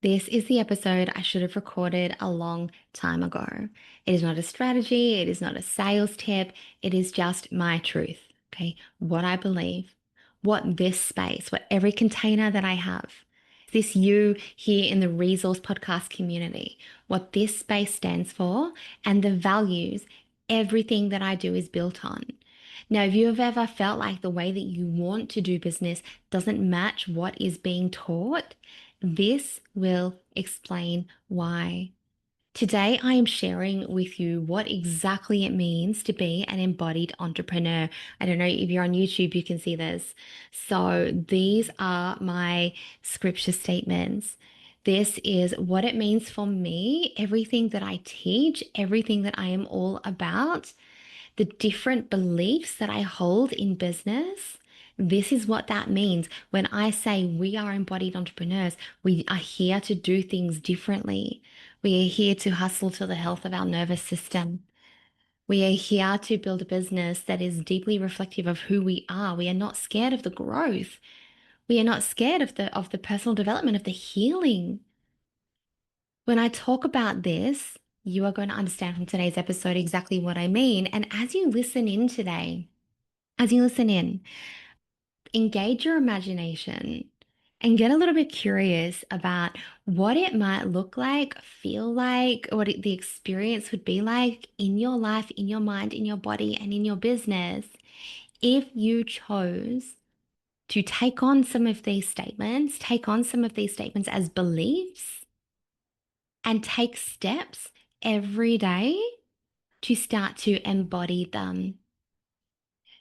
This is the episode I should have recorded a long time ago. It is not a strategy, it is not a sales tip, it is just my truth, okay? What I believe, what this space, what every container that I have, this you here in the Resource Podcast community, what this space stands for, and the values everything that I do is built on. Now, if you have ever felt like the way that you want to do business doesn't match what is being taught, this will explain why. Today, I am sharing with you what exactly it means to be an embodied entrepreneur. I don't know if you're on YouTube, you can see this. So, these are my scripture statements. This is what it means for me, everything that I teach, everything that I am all about, the different beliefs that I hold in business. This is what that means. When I say we are embodied entrepreneurs, we are here to do things differently. We are here to hustle to the health of our nervous system. We are here to build a business that is deeply reflective of who we are. We are not scared of the growth. We are not scared of the personal development, of the healing. When I talk about this, you are going to understand from today's episode exactly what I mean. And as you listen in today, as you listen in, engage your imagination and get a little bit curious about what it might look like, feel like, the experience would be like in your life, in your mind, in your body, and in your business if you chose to take on some of these statements as beliefs and take steps every day to start to embody them.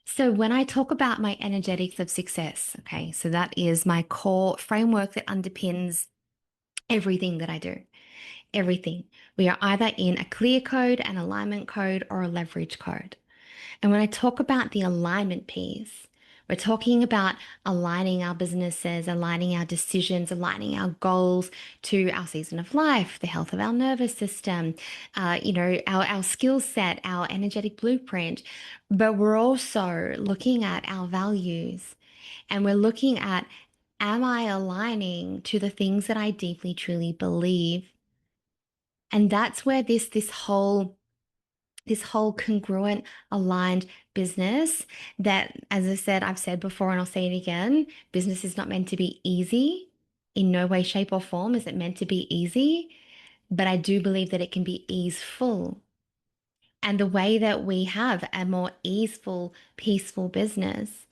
So, when I talk about my energetics of success, okay, so that is my core framework that underpins everything that I do. Everything. We are either in a clear code, an alignment code, or a leverage code. And when I talk about the alignment piece, we're talking about aligning our businesses, aligning our decisions, aligning our goals to our season of life, the health of our nervous system, our skill set, our energetic blueprint. But we're also looking at our values and we're looking at, am I aligning to the things that I deeply, truly believe? And that's where this whole congruent, aligned business that, as I said, I've said before and I'll say it again, business is not meant to be easy. In no way, shape, or form is it meant to be easy, but I do believe that it can be easeful. And the way that we have a more easeful, peaceful business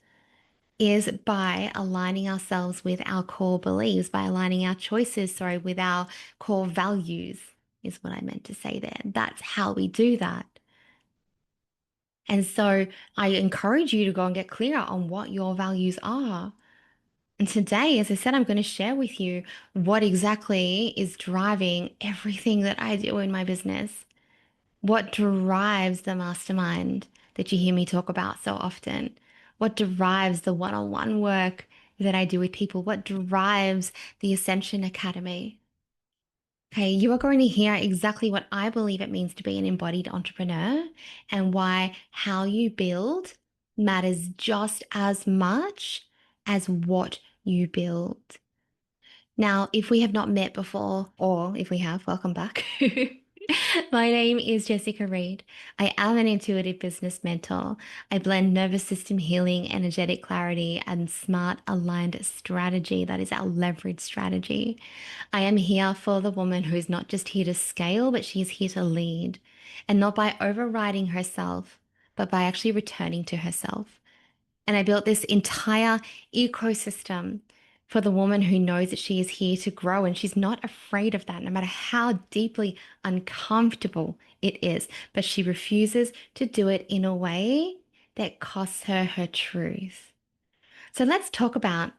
is by aligning ourselves with our core beliefs, by aligning our choices, with our core values, is what I meant to say there. That's how we do that. And so I encourage you to go and get clear on what your values are. And today, as I said, I'm going to share with you what exactly is driving everything that I do in my business. What drives the mastermind that you hear me talk about so often? What drives the one-on-one work that I do with people? What drives the Ascension Academy? Okay, you are going to hear exactly what I believe it means to be an embodied entrepreneur and why how you build matters just as much as what you build. Now, if we have not met before, or if we have, welcome back. My name is Jessica Reed. I am an intuitive business mentor. I blend nervous system healing, energetic clarity, and smart aligned strategy. That is our leverage strategy. I am here for the woman who is not just here to scale, but she is here to lead. And not by overriding herself, but by actually returning to herself. And I built this entire ecosystem for the woman who knows that she is here to grow and she's not afraid of that, no matter how deeply uncomfortable it is. But she refuses to do it in a way that costs her her truth. So let's talk about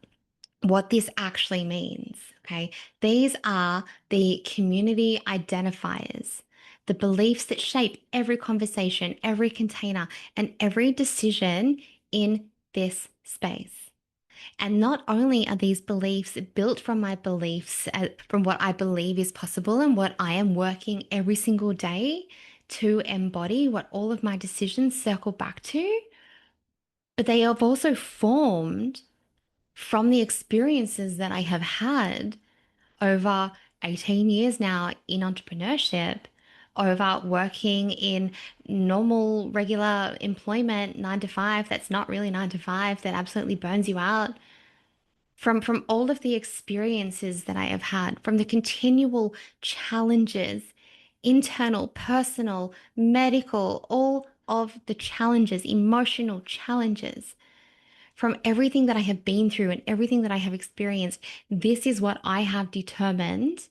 what this actually means. Okay. These are the community identifiers, the beliefs that shape every conversation, every container, and every decision in this space. And not only are these beliefs built from my beliefs, from what I believe is possible and what I am working every single day to embody, what all of my decisions circle back to, but they have also formed from the experiences that I have had over 18 years now in entrepreneurship, over working in normal, regular employment, 9 to 5, that's not really 9 to 5, that absolutely burns you out. From all of the experiences that I have had, from the continual challenges, internal, personal, medical, all of the challenges, emotional challenges, from everything that I have been through and everything that I have experienced, this is what I have determined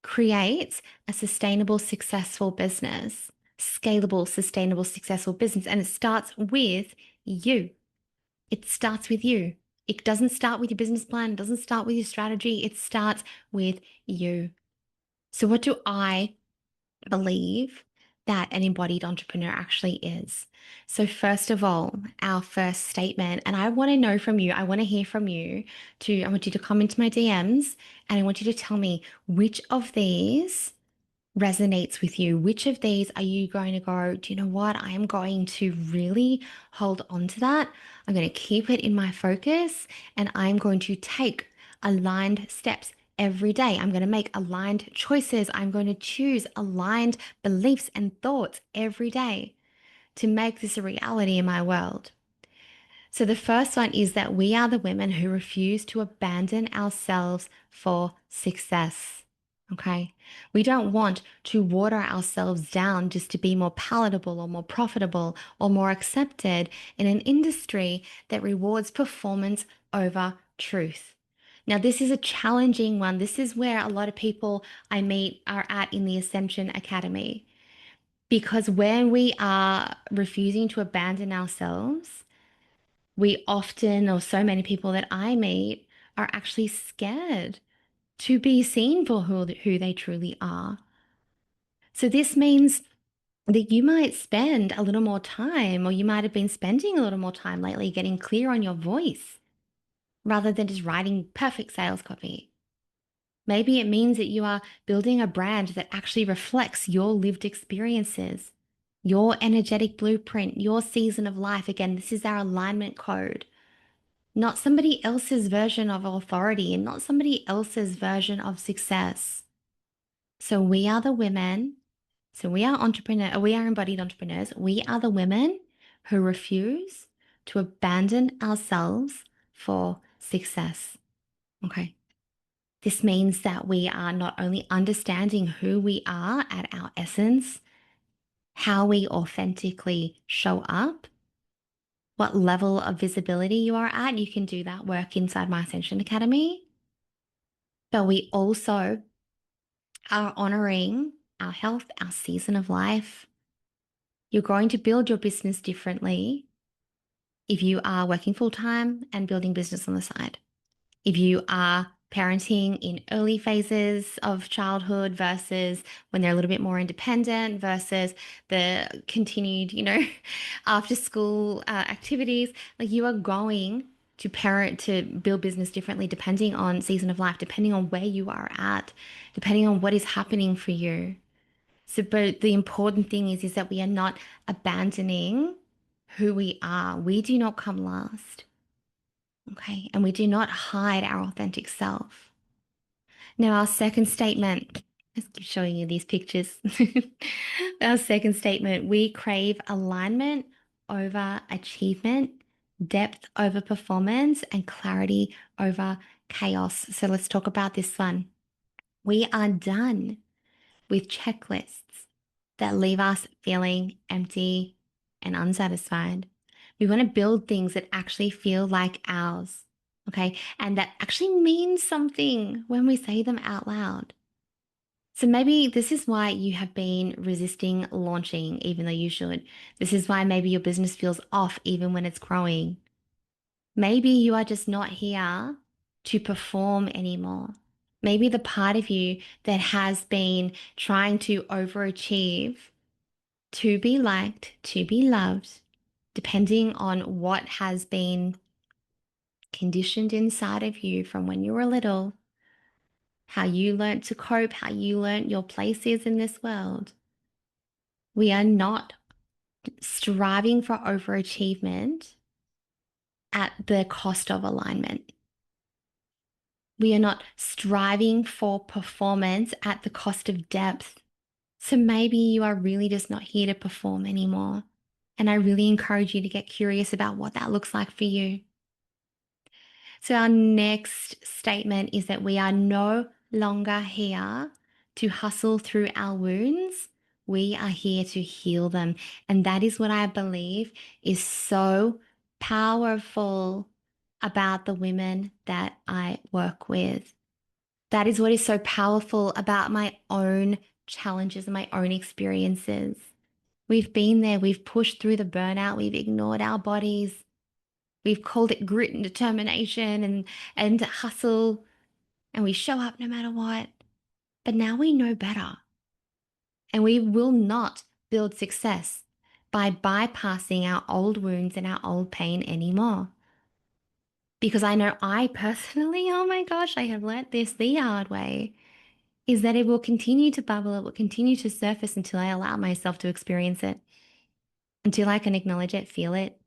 creates a sustainable, successful business, scalable, sustainable, successful business. And it starts with you. It starts with you. It doesn't start with your business plan. It doesn't start with your strategy. It starts with you. So, what do I believe that an embodied entrepreneur actually is? So, first of all, our first statement, and I want to know from you, I want to hear from you I want you to come into my DMs and I want you to tell me which of these resonates with you. Which of these are you going to go, do you know what? I am going to really hold on to that. I'm going to keep it in my focus and I'm going to take aligned steps every day. I'm going to make aligned choices. I'm going to choose aligned beliefs and thoughts every day to make this a reality in my world. So the first one is that we are the women who refuse to abandon ourselves for success. Okay. We don't want to water ourselves down just to be more palatable or more profitable or more accepted in an industry that rewards performance over truth. Now, this is a challenging one. This is where a lot of people I meet are at in the Ascension Academy. Because when we are refusing to abandon ourselves, we often, or so many people that I meet, are actually scared to be seen for who they truly are. So this means that you might spend a little more time, or you might have been spending a little more time lately getting clear on your voice rather than just writing perfect sales copy. Maybe it means that you are building a brand that actually reflects your lived experiences, your energetic blueprint, your season of life. Again, this is our alignment code. Not somebody else's version of authority and not somebody else's version of success. So we are the women. So we are embodied entrepreneurs. We are the women who refuse to abandon ourselves for success. Okay. This means that we are not only understanding who we are at our essence, how we authentically show up, what level of visibility you are at. You can do that work inside my Ascension Academy. But we also are honoring our health, our season of life. You're going to build your business differently if you are working full time and building business on the side. If you are parenting in early phases of childhood versus when they're a little bit more independent versus the continued, after school activities, like you are going to parent to build business differently depending on season of life, depending on where you are at, depending on what is happening for you. So, but the important thing is that we are not abandoning who we are. We do not come last. Okay. And we do not hide our authentic self. Now, our second statement, let's keep showing you these pictures. Our second statement, we crave alignment over achievement, depth over performance, and clarity over chaos. So let's talk about this one. We are done with checklists that leave us feeling empty and unsatisfied. We want to build things that actually feel like ours, okay? And that actually means something when we say them out loud. So maybe this is why you have been resisting launching, even though you should. This is why maybe your business feels off, even when it's growing. Maybe you are just not here to perform anymore. Maybe the part of you that has been trying to overachieve, to be liked, to be loved, depending on what has been conditioned inside of you from when you were little, how you learned to cope, how you learned your place is in this world. We are not striving for overachievement at the cost of alignment. We are not striving for performance at the cost of depth. So maybe you are really just not here to perform anymore. And I really encourage you to get curious about what that looks like for you. So, our next statement is that we are no longer here to hustle through our wounds. We are here to heal them. And that is what I believe is so powerful about the women that I work with. That is what is so powerful about my own challenges and my own experiences. We've been there, we've pushed through the burnout, we've ignored our bodies, we've called it grit and determination and hustle, and we show up no matter what. But now we know better. And we will not build success by bypassing our old wounds and our old pain anymore. Because I know I personally, oh my gosh, I have learnt this the hard way, is that it will continue to bubble, it will continue to surface until I allow myself to experience it, until I can acknowledge it, feel it,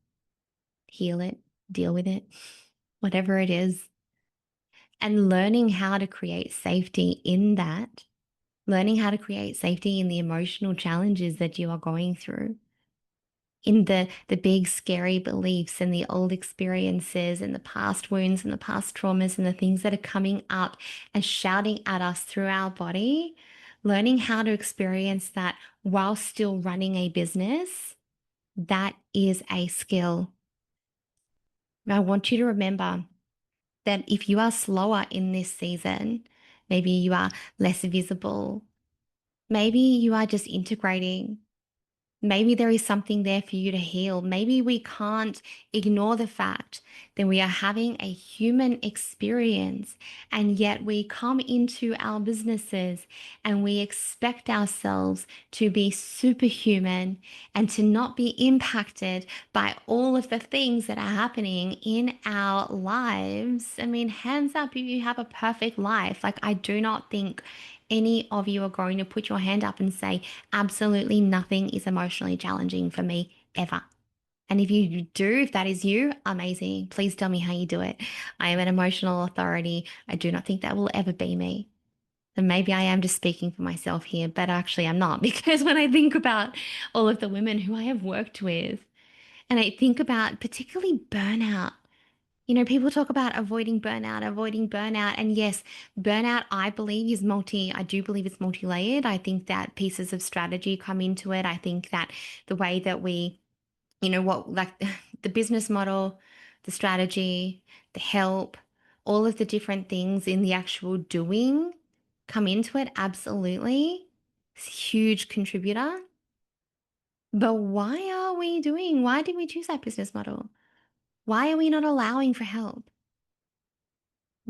heal it, deal with it, whatever it is. And learning how to create safety in that, learning how to create safety in the emotional challenges that you are going through, in the big scary beliefs and the old experiences and the past wounds and the past traumas and the things that are coming up and shouting at us through our body, learning how to experience that while still running a business, that is a skill. I want you to remember that if you are slower in this season, maybe you are less visible, maybe you are just integrating. Maybe there is something there for you to heal. Maybe we can't ignore the fact that we are having a human experience, and yet we come into our businesses and we expect ourselves to be superhuman and to not be impacted by all of the things that are happening in our lives. I mean, hands up if you have a perfect life. Like, I do not think any of you are going to put your hand up and say, absolutely nothing is emotionally challenging for me ever. And if you do, if that is you, amazing. Please tell me how you do it. I am an emotional authority. I do not think that will ever be me. And maybe I am just speaking for myself here, but actually I'm not, because when I think about all of the women who I have worked with, and I think about particularly burnout, people talk about avoiding burnout. And yes, burnout, I believe, I do believe it's multi-layered. I think that pieces of strategy come into it. I think that the way that we, like the business model, the strategy, the help, all of the different things in the actual doing come into it. Absolutely. It's a huge contributor. But why did we choose that business model? Why are we not allowing for help?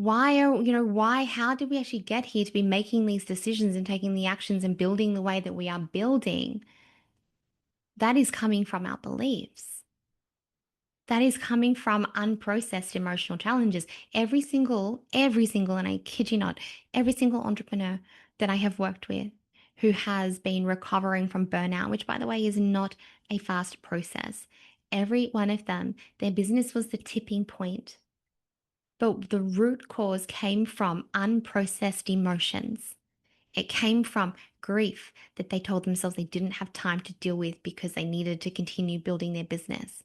How did we actually get here to be making these decisions and taking the actions and building the way that we are building? That is coming from our beliefs. That is coming from unprocessed emotional challenges. And I kid you not, every single entrepreneur that I have worked with who has been recovering from burnout, which by the way is not a fast process, every one of them, their business was the tipping point. But the root cause came from unprocessed emotions. It came from grief that they told themselves they didn't have time to deal with because they needed to continue building their business.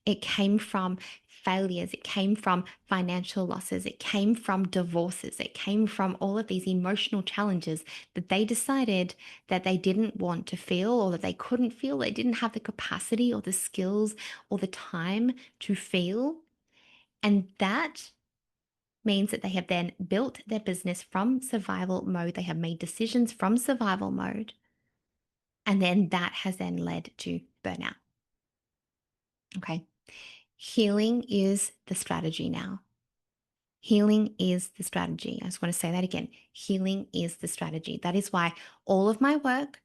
It came from failures. It came from financial losses. It came from divorces. It came from all of these emotional challenges that they decided that they didn't want to feel, or that they couldn't feel. They didn't have the capacity or the skills or the time to feel. And that means that they have then built their business from survival mode. They have made decisions from survival mode. And then that has then led to burnout. Okay. Healing is the strategy now. Healing is the strategy. I just want to say that again. Healing is the strategy. That is why all of my work,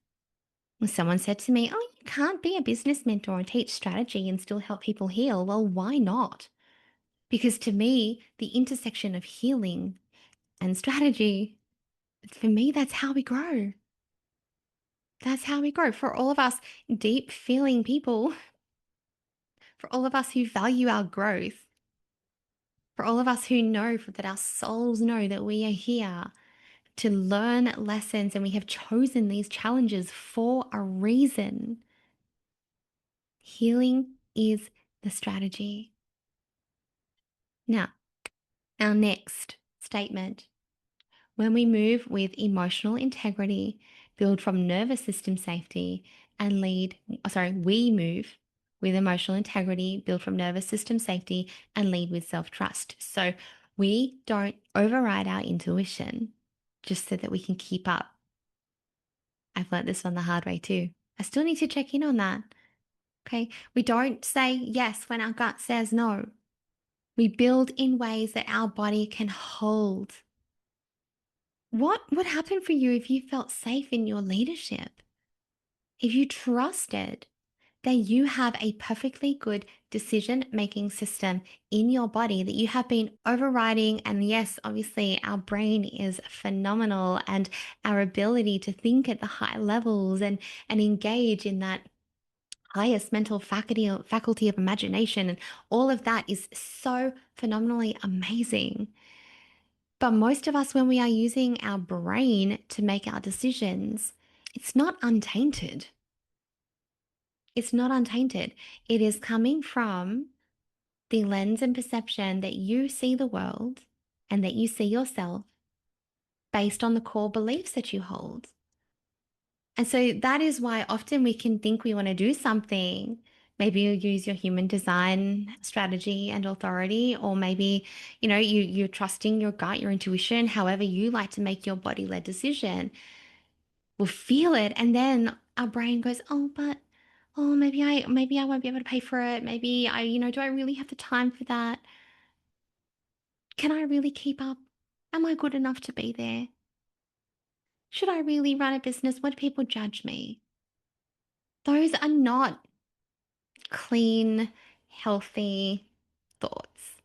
when someone said to me, oh, you can't be a business mentor and teach strategy and still help people heal. Well, why not? Because to me, the intersection of healing and strategy, for me, that's how we grow. That's how we grow. For all of us deep feeling people, for all of us who value our growth, For all of us who know that our souls know that we are here to learn lessons and we have chosen these challenges for a reason, healing is the strategy. Now, our next statement. When we move with emotional integrity, build from nervous system safety, and we move with emotional integrity, build from nervous system safety, and lead with self-trust. So we don't override our intuition just so that we can keep up. I've learnt this on the hard way too. I still need to check in on that. Okay. We don't say yes when our gut says no. We build in ways that our body can hold. What would happen for you if you felt safe in your leadership? If you trusted that you have a perfectly good decision making system in your body that you have been overriding. And yes, obviously, our brain is phenomenal, and our ability to think at the high levels and engage in that highest mental faculty of imagination, and all of that is so phenomenally amazing. But most of us, when we are using our brain to make our decisions, it's not untainted. It's not untainted. It is coming from the lens and perception that you see the world and that you see yourself based on the core beliefs that you hold. And so that is why often we can think we want to do something. Maybe you use your human design strategy and authority, or maybe, you're trusting your gut, your intuition, however you like to make your body-led decision. We'll feel it. And then our brain goes, maybe I won't be able to pay for it. Maybe do I really have the time for that? Can I really keep up? Am I good enough to be there? Should I really run a business? What do people judge me? Those are not clean, healthy thoughts.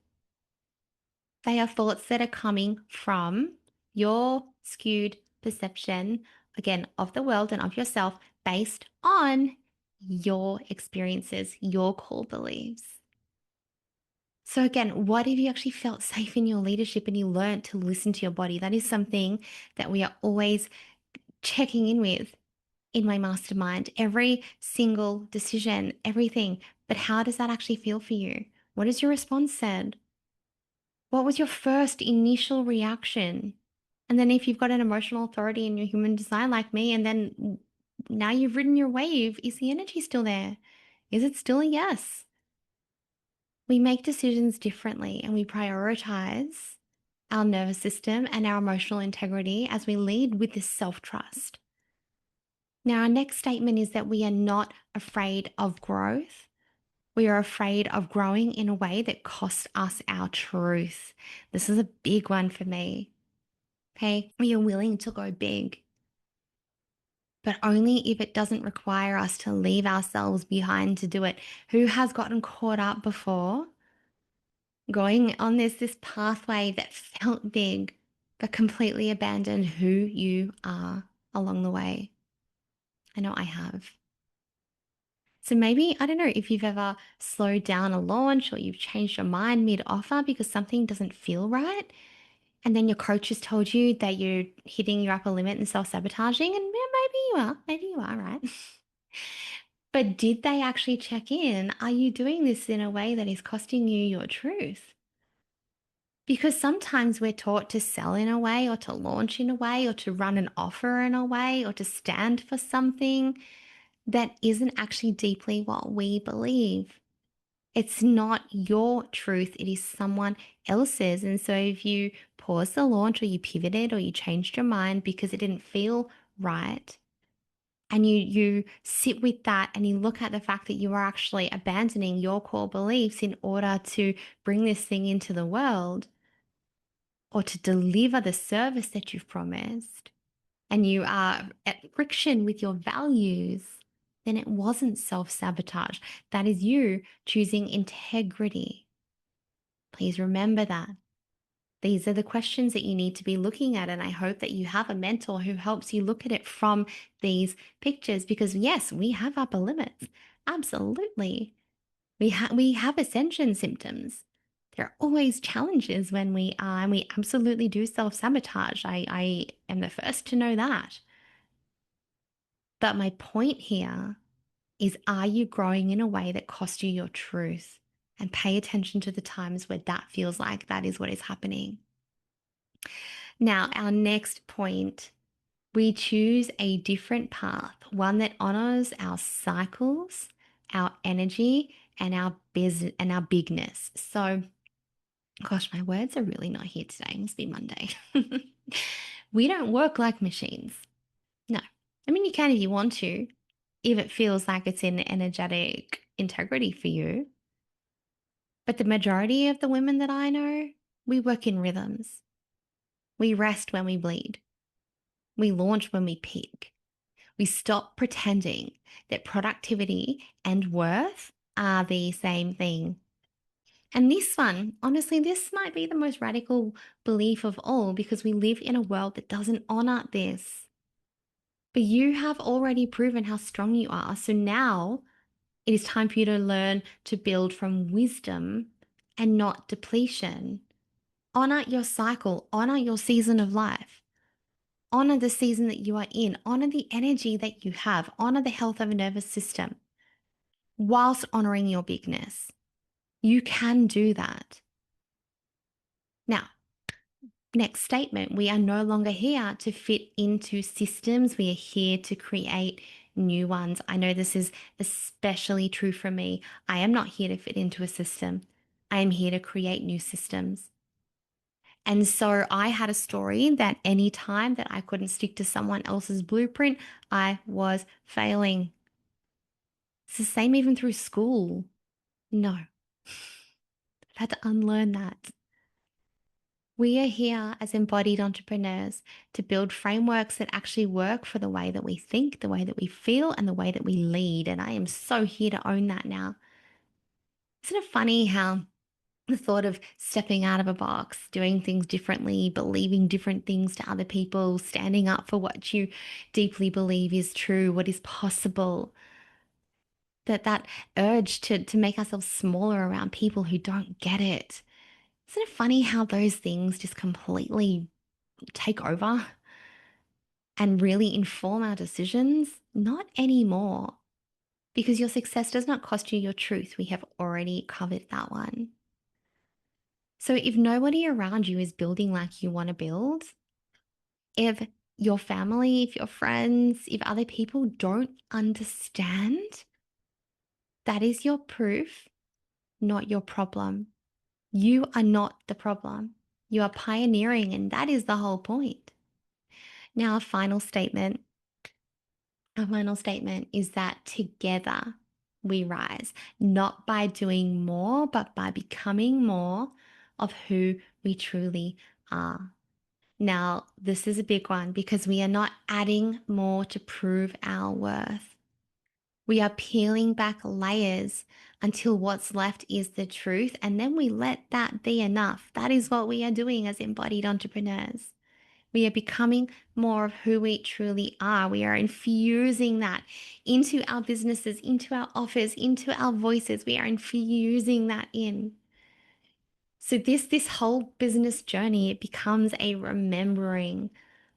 They are thoughts that are coming from your skewed perception, again, of the world and of yourself based on your experiences, your core beliefs. So again, what if you actually felt safe in your leadership and you learned to listen to your body? That is something that we are always checking in with in my mastermind. Every single decision, everything. But how does that actually feel for you? What has your response said? What was your first initial reaction? And then if you've got an emotional authority in your human design like me, and then now you've ridden your wave, is the energy still there? Is it still a yes? We make decisions differently and we prioritize our nervous system and our emotional integrity as we lead with this self-trust. Now, our next statement is that we are not afraid of growth. We are afraid of growing in a way that costs us our truth. This is a big one for me. Okay, we are willing to go big, but only if it doesn't require us to leave ourselves behind to do it. Who has gotten caught up before going on this pathway that felt big, but completely abandoned who you are along the way? I know I have. So maybe, I don't know if you've ever slowed down a launch or you've changed your mind mid-offer because something doesn't feel right. And then your coach has told you that you're hitting your upper limit and self-sabotaging. And yeah, maybe you are, right? But did they actually check in? Are you doing this in a way that is costing you your truth? Because sometimes we're taught to sell in a way or to launch in a way or to run an offer in a way or to stand for something that isn't actually deeply what we believe. It's not your truth, it is someone else's. And so if you pause the launch or you pivoted or you changed your mind because it didn't feel right, and you sit with that and you look at the fact that you are actually abandoning your core beliefs in order to bring this thing into the world or to deliver the service that you've promised, and you are at friction with your values, then it wasn't self-sabotage. That is you choosing integrity. Please remember that. These are the questions that you need to be looking at. And I hope that you have a mentor who helps you look at it from these pictures, because yes, we have upper limits. Absolutely. We have ascension symptoms. There are always challenges when we are, and we absolutely do self-sabotage. I am the first to know that. But my point here is, are you growing in a way that costs you your truth? And pay attention to the times where that feels like that is what is happening. Now, our next point, we choose a different path, one that honors our cycles, our energy, and our business and our bigness. So, gosh, my words are really not here today. It must be Monday. We don't work like machines. No. I mean, you can if you want to, if it feels like it's in energetic integrity for you. But the majority of the women that I know, we work in rhythms. We rest when we bleed. We launch when we peak. We stop pretending that productivity and worth are the same thing. And this one, honestly, this might be the most radical belief of all, because we live in a world that doesn't honor this. But you have already proven how strong you are. So now it is time for you to learn to build from wisdom and not depletion. Honor your cycle, honor your season of life, honor the season that you are in, honor the energy that you have, honor the health of a nervous system whilst honoring your bigness. You can do that. Now, next statement, we are no longer here to fit into systems. We are here to create new ones. I know this is especially true for me. I am not here to fit into a system. I am here to create new systems. And so I had a story that any time that I couldn't stick to someone else's blueprint, I was failing. It's the same even through school. No, I've had to unlearn that. We are here as embodied entrepreneurs to build frameworks that actually work for the way that we think, the way that we feel, and the way that we lead. And I am so here to own that now. Isn't it funny how the thought of stepping out of a box, doing things differently, believing different things to other people, standing up for what you deeply believe is true, what is possible, that urge to make ourselves smaller around people who don't get it. Isn't it funny how those things just completely take over and really inform our decisions? Not anymore, because your success does not cost you your truth. We have already covered that one. So if nobody around you is building like you want to build, if your family, if your friends, if other people don't understand, that is your proof, not your problem. You are not the problem. You are pioneering, and that is the whole point. Now, our final statement is that together we rise, not by doing more, but by becoming more of who we truly are. Now, this is a big one because we are not adding more to prove our worth. We are peeling back layers until what's left is the truth, and then we let that be enough. That is what we are doing as embodied entrepreneurs. We are becoming more of who we truly are. We are infusing that into our businesses, into our offers, into our voices. We are infusing that in. So this whole business journey, it becomes a remembering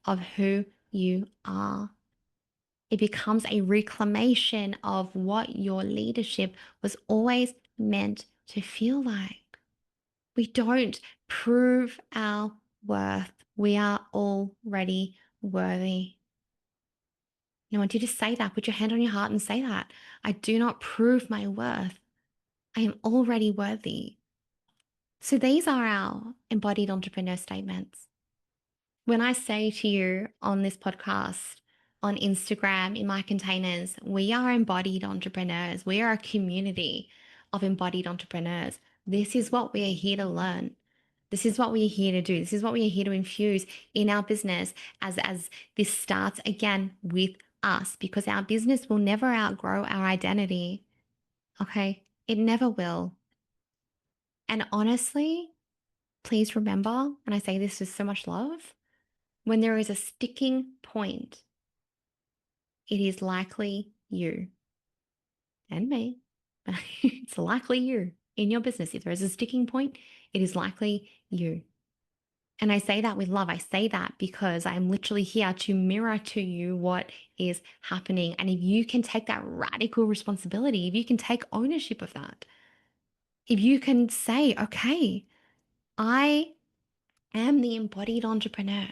of who you are. It becomes a reclamation of what your leadership was always meant to feel like. We don't prove our worth. We are already worthy. I want you to say that. Put your hand on your heart and say that. I do not prove my worth. I am already worthy. So these are our embodied entrepreneur statements. When I say to you on this podcast, on Instagram, in my containers, we are embodied entrepreneurs. We are a community of embodied entrepreneurs. This is what we are here to learn. This is what we are here to do. This is what we are here to infuse in our business as this starts again with us, because our business will never outgrow our identity. Okay? It never will. And honestly, please remember, and I say this with so much love, when there is a sticking point, it is likely you and me. It's likely you in your business. If there is a sticking point, it is likely you. And I say that with love. I say that because I'm literally here to mirror to you what is happening. And if you can take that radical responsibility, if you can take ownership of that, if you can say, okay, I am the embodied entrepreneur.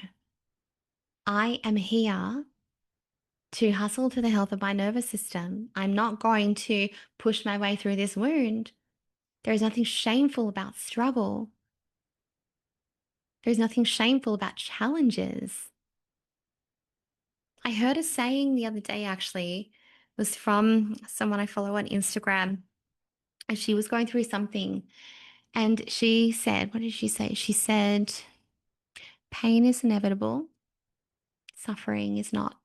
I am here to hustle to the health of my nervous system. I'm not going to push my way through this wound. There is nothing shameful about struggle. There's nothing shameful about challenges. I heard a saying the other day, actually, it was from someone I follow on Instagram, and she was going through something. And she said, what did she say? She said, pain is inevitable, suffering is not.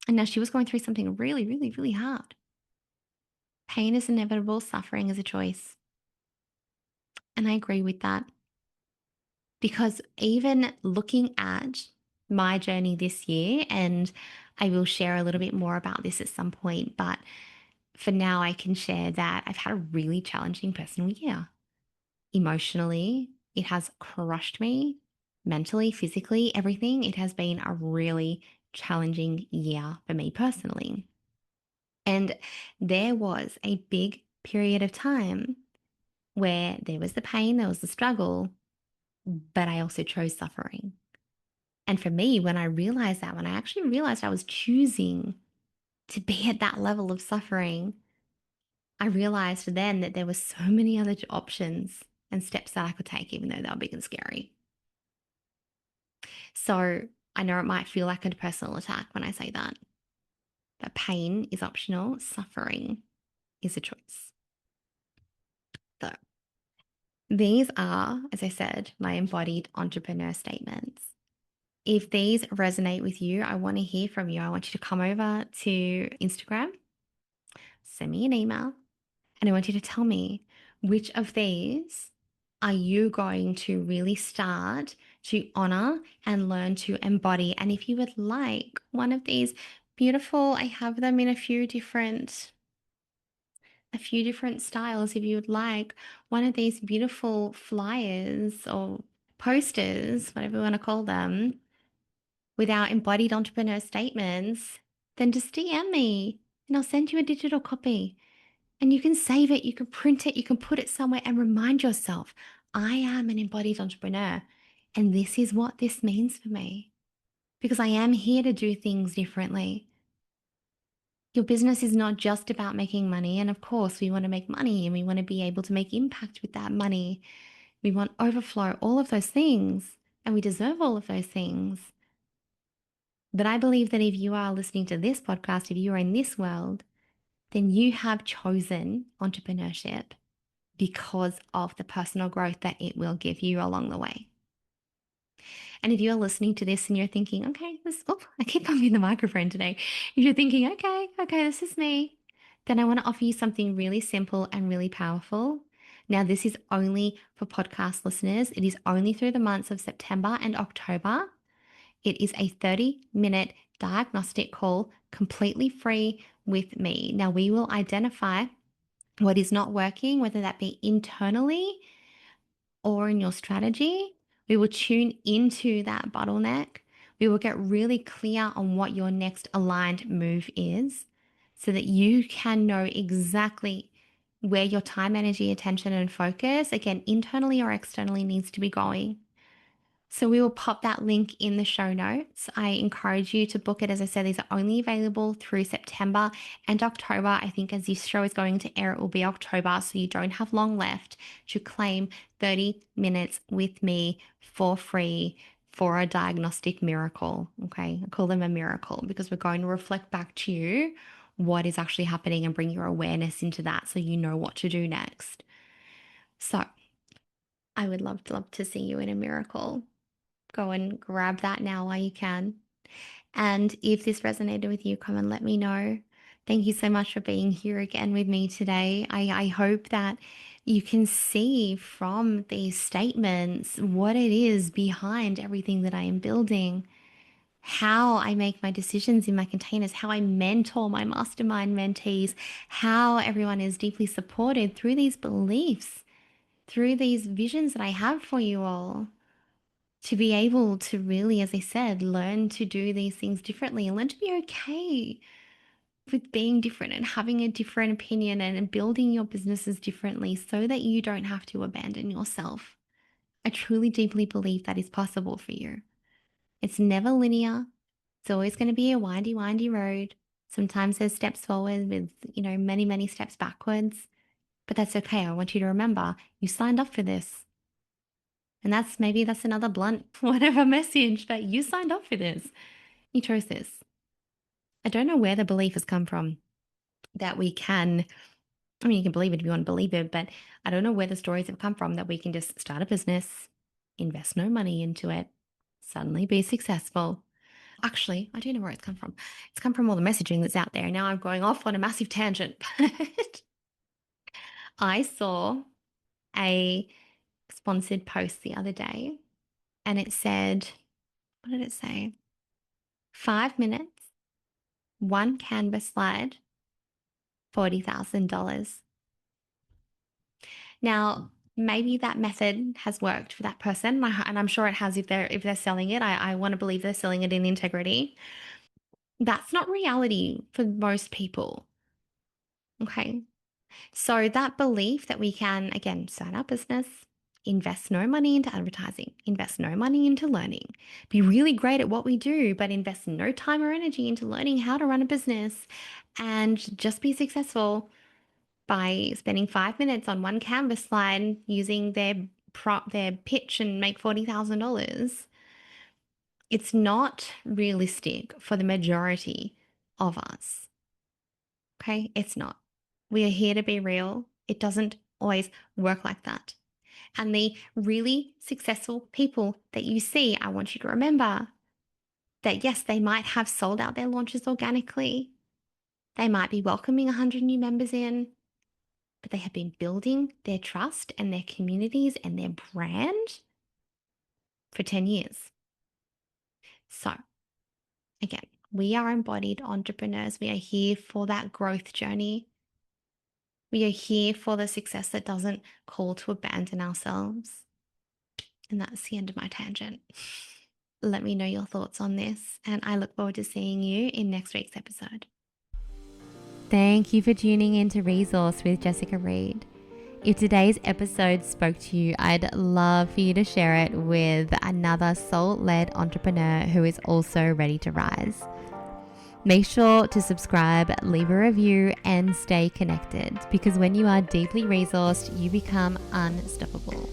And now she was going through something really, really, really hard. Pain is inevitable, suffering is a choice. And I agree with that because even looking at my journey this year, and I will share a little bit more about this at some point, but for now, I can share that I've had a really challenging personal year. Emotionally, it has crushed me, mentally, physically, everything. It has been a really challenging year for me personally. And there was a big period of time where there was the pain, there was the struggle, but I also chose suffering. And for me, when I realized that, when I actually realized I was choosing to be at that level of suffering, I realized then that there were so many other options and steps that I could take, even though they were big and scary. So I know it might feel like a personal attack when I say that, but pain is optional, suffering is a choice. So these are, as I said, my embodied entrepreneur statements. If these resonate with you, I want to hear from you. I want you to come over to Instagram, send me an email, and I want you to tell me which of these are you going to really start to honor and learn to embody. And if you would like one of these beautiful, I have them in a few different styles. If you would like one of these beautiful flyers or posters, whatever you want to call them, with our embodied entrepreneur statements, then just DM me and I'll send you a digital copy. And you can save it, you can print it, you can put it somewhere and remind yourself, I am an embodied entrepreneur. And this is what this means for me. Because I am here to do things differently. Your business is not just about making money. And of course, we want to make money and we want to be able to make impact with that money. We want overflow, all of those things. And we deserve all of those things. But I believe that if you are listening to this podcast, if you are in this world, then you have chosen entrepreneurship because of the personal growth that it will give you along the way. And if you're listening to this and you're thinking, okay, I keep bumping the microphone today. If you're thinking, okay, this is me, then I want to offer you something really simple and really powerful. Now, this is only for podcast listeners. It is only through the months of September and October. It is a 30-minute diagnostic call, completely free with me. Now, we will identify what is not working, whether that be internally or in your strategy. We will tune into that bottleneck. We will get really clear on what your next aligned move is so that you can know exactly where your time, energy, attention, and focus, again, internally or externally, needs to be going. So we will pop that link in the show notes. I encourage you to book it. As I said, these are only available through September and October. I think as this show is going to air, it will be October. So you don't have long left to claim 30 minutes with me for free for a diagnostic miracle. Okay. I call them a miracle because we're going to reflect back to you what is actually happening and bring your awareness into that so you know what to do next. So I would love to see you in a miracle. Go and grab that now while you can. And if this resonated with you, come and let me know. Thank you so much for being here again with me today. I hope that you can see from these statements what it is behind everything that I am building, how I make my decisions in my containers, how I mentor my mastermind mentees, how everyone is deeply supported through these beliefs through these visions that I have for you all, to be able to really, as I said, learn to do these things differently and learn to be okay with being different and having a different opinion and building your businesses differently so that you don't have to abandon yourself. I truly deeply believe that is possible for you. It's never linear. It's always going to be a windy, windy road. Sometimes there's steps forward with, many, many steps backwards. But that's okay. I want you to remember you signed up for this. And that's another blunt, whatever message, that you signed up for this. You chose this. I don't know where the belief has come from that we can, you can believe it if you want to believe it, but I don't know where the stories have come from that we can just start a business, invest no money into it, suddenly be successful. Actually, I do know where it's come from. It's come from all the messaging that's out there. Now I'm going off on a massive tangent. But I saw a sponsored post the other day and it said, what did it say? 5 minutes, one canvas slide, $40,000. Now, maybe that method has worked for that person, and I'm sure it has if they're selling it. I want to believe they're selling it in integrity. That's not reality for most people. Okay. So that belief that we can, again, start our business, invest no money into advertising, invest no money into learning, be really great at what we do, but invest no time or energy into learning how to run a business and just be successful by spending 5 minutes on one canvas slide using their pitch and make $40,000. It's not realistic for the majority of us. Okay, it's not. We are here to be real. It doesn't always work like that. And the really successful people that you see, I want you to remember that yes, they might have sold out their launches organically. They might be welcoming 100 new members in, but they have been building their trust and their communities and their brand for 10 years. So again, we are embodied entrepreneurs. We are here for that growth journey. We are here for the success that doesn't call to abandon ourselves. And that's the end of my tangent. Let me know your thoughts on this, and I look forward to seeing you in next week's episode. Thank you for tuning in to Resource with Jessica Reed. If today's episode spoke to you, I'd love for you to share it with another soul-led entrepreneur who is also ready to rise. Make sure to subscribe, leave a review, and stay connected, because when you are deeply resourced, you become unstoppable.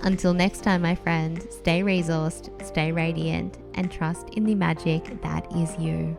Until next time, my friend, stay resourced, stay radiant, and trust in the magic that is you.